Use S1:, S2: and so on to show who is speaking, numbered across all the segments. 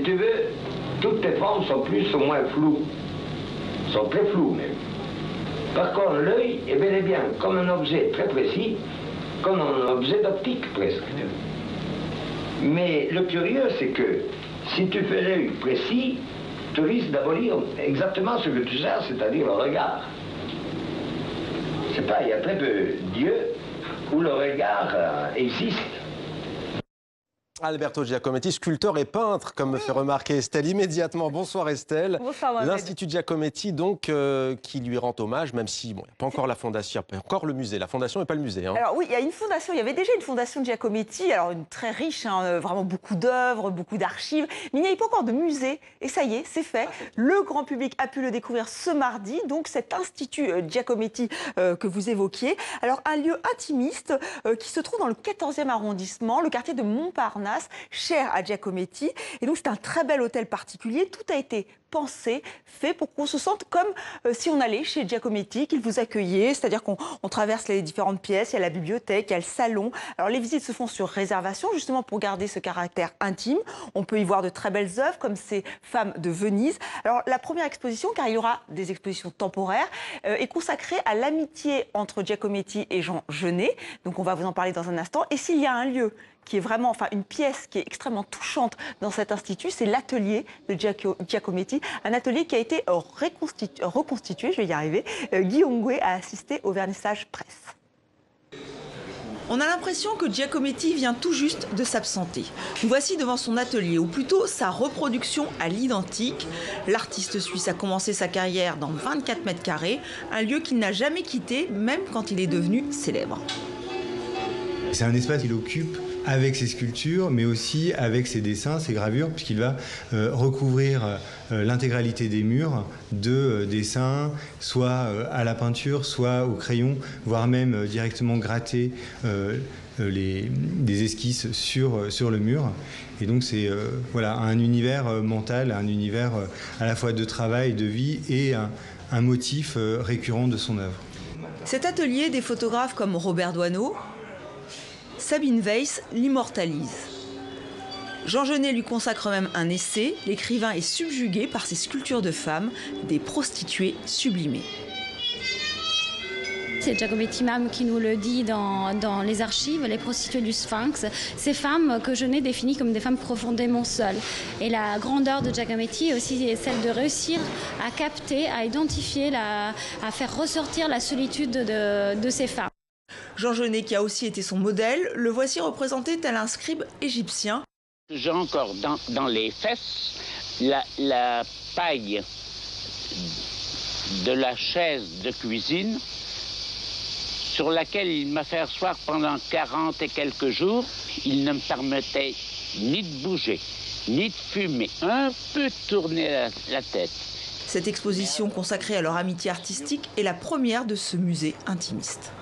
S1: tu veux, toutes tes formes sont plus ou moins floues. Sont très floues même. Par contre, l'œil est bel et bien comme un objet très précis, comme un objet d'optique presque. Mais le curieux, c'est que si tu fais l'œil précis, tu risques d'abolir exactement ce que tu cherches, c'est-à-dire le regard. C'est pas, il y a très peu d'yeux où le regard existe.
S2: Alberto Giacometti, sculpteur et peintre, comme me fait remarquer Estelle immédiatement. Bonsoir Estelle.
S3: Bonsoir Mohamed.
S2: L'Institut Giacometti, donc, qui lui rend hommage, même si, bon, il n'y a pas encore la fondation, il n'y a pas encore le musée. La fondation et pas le musée. Hein.
S3: Alors oui, il y a une fondation, il y avait déjà une fondation de Giacometti, alors une très riche, hein, vraiment beaucoup d'œuvres, beaucoup d'archives, mais il n'y avait pas encore de musée. Et ça y est, c'est fait. Le grand public a pu le découvrir ce mardi, donc cet Institut Giacometti que vous évoquiez. Alors un lieu intimiste qui se trouve dans le 14e arrondissement, le quartier de Montparnasse, cher à Giacometti. Et donc c'est un très bel hôtel particulier. Tout a été pensé, fait pour qu'on se sente comme si on allait chez Giacometti, qu'il vous accueillait. C'est-à-dire qu'on traverse les différentes pièces, il y a la bibliothèque, il y a le salon. Alors les visites se font sur réservation, justement pour garder ce caractère intime. On peut y voir de très belles œuvres, comme ces femmes de Venise. Alors la première exposition, car il y aura des expositions temporaires, est consacrée à l'amitié entre Giacometti et Jean Genet. Donc on va vous en parler dans un instant. Et s'il y a un lieu qui est vraiment, enfin une pièce qui est extrêmement touchante dans cet institut, c'est l'atelier de Giacometti, un atelier qui a été reconstitué, je vais y arriver. Guillaume Gouet a assisté au vernissage presse. On a l'impression que Giacometti vient tout juste de s'absenter. Nous voici devant son atelier, ou plutôt sa reproduction à l'identique. L'artiste suisse a commencé sa carrière dans 24 mètres carrés, un lieu qu'il n'a jamais quitté, même quand il est devenu célèbre.
S4: C'est un espace qu'il occupe avec ses sculptures, mais aussi avec ses dessins, ses gravures, puisqu'il va recouvrir l'intégralité des murs de dessins, soit à la peinture, soit au crayon, voire même directement gratter des esquisses sur le mur. Et donc c'est voilà, un univers mental, un univers à la fois de travail, de vie et un motif récurrent de son œuvre.
S3: Cet atelier, des photographes comme Robert Doisneau, Sabine Weiss l'immortalise. Jean Genet lui consacre même un essai. L'écrivain est subjugué par ces sculptures de femmes, des prostituées sublimées.
S5: C'est Giacometti même qui nous le dit dans les archives, les prostituées du Sphinx, ces femmes que Genet définit comme des femmes profondément seules. Et la grandeur de Giacometti est aussi celle de réussir à capter, à identifier, à faire ressortir la solitude de ces femmes.
S3: Jean Genet, qui a aussi été son modèle, le voici représenté tel un scribe égyptien.
S6: J'ai encore dans les fesses la paille de la chaise de cuisine sur laquelle il m'a fait asseoir pendant 40 et quelques jours. Il ne me permettait ni de bouger, ni de fumer, un peu tourner la tête.
S3: Cette exposition consacrée à leur amitié artistique est la première de ce musée intimiste.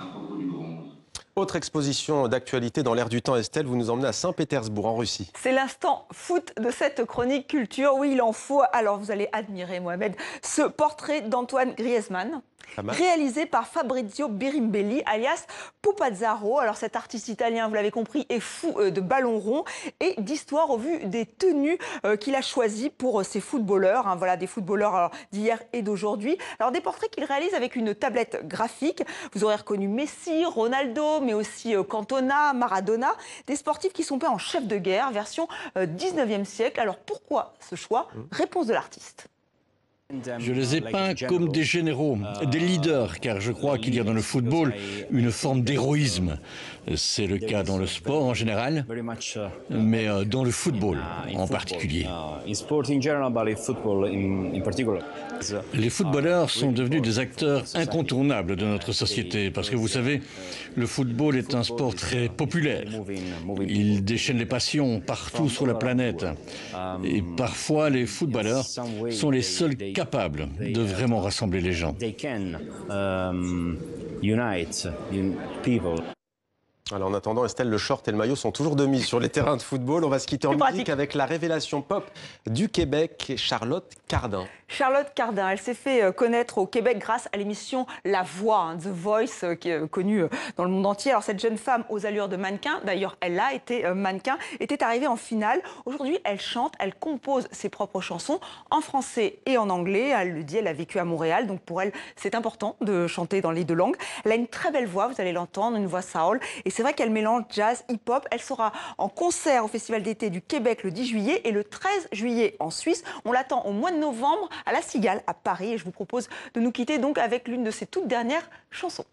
S2: Autre exposition d'actualité dans l'air du temps, Estelle, vous nous emmenez à Saint-Pétersbourg, en Russie.
S3: C'est l'instant foot de cette chronique culture. Oui, il en faut. Alors, vous allez admirer, Mohamed, ce portrait d'Antoine Griezmann, réalisé par Fabrizio Birimbelli, alias Pupazzaro. Alors, cet artiste italien, vous l'avez compris, est fou de ballons ronds et d'histoire au vu des tenues qu'il a choisies pour ses footballeurs. Hein, voilà, des footballeurs d'hier et d'aujourd'hui. Alors, des portraits qu'il réalise avec une tablette graphique. Vous aurez reconnu Messi, Ronaldo, mais aussi Cantona, Maradona. Des sportifs qui sont peints en chef de guerre, version 19e siècle. Alors, pourquoi ce choix? Réponse de l'artiste.
S7: Je les ai peints comme des généraux, des leaders, car je crois qu'il y a dans le football une forme d'héroïsme. C'est le cas dans le sport en général, mais dans le football en particulier. Les footballeurs sont devenus des acteurs incontournables de notre société, parce que vous savez, le football est un sport très populaire. Il déchaîne les passions partout sur la planète. Et parfois, les footballeurs sont les seuls capables de vraiment rassembler les gens.
S2: Alors, en attendant, Estelle, le short et le maillot sont toujours de mise sur les terrains de football. On va se quitter en musique avec la révélation pop du Québec, Charlotte Cardin.
S3: Charlotte Cardin, elle s'est fait connaître au Québec grâce à l'émission La Voix, The Voice, qui est connue dans le monde entier. Alors cette jeune femme aux allures de mannequin, d'ailleurs elle a été mannequin, était arrivée en finale. Aujourd'hui, elle chante, elle compose ses propres chansons en français et en anglais. Elle le dit, elle a vécu à Montréal, donc pour elle, c'est important de chanter dans les deux langues. Elle a une très belle voix, vous allez l'entendre, une voix soul. Et c'est vrai qu'elle mélange jazz, hip-hop. Elle sera en concert au Festival d'été du Québec le 10 juillet et le 13 juillet en Suisse. On l'attend au mois de novembre à La Cigale, à Paris. Et je vous propose de nous quitter donc avec l'une de ses toutes dernières chansons.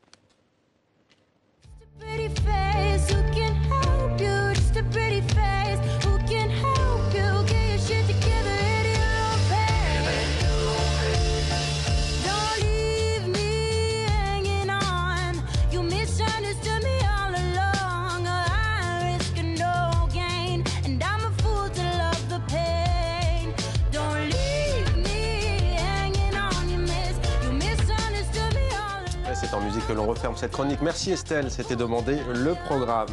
S2: C'est en musique que l'on referme cette chronique. Merci Estelle, c'était demandé le programme.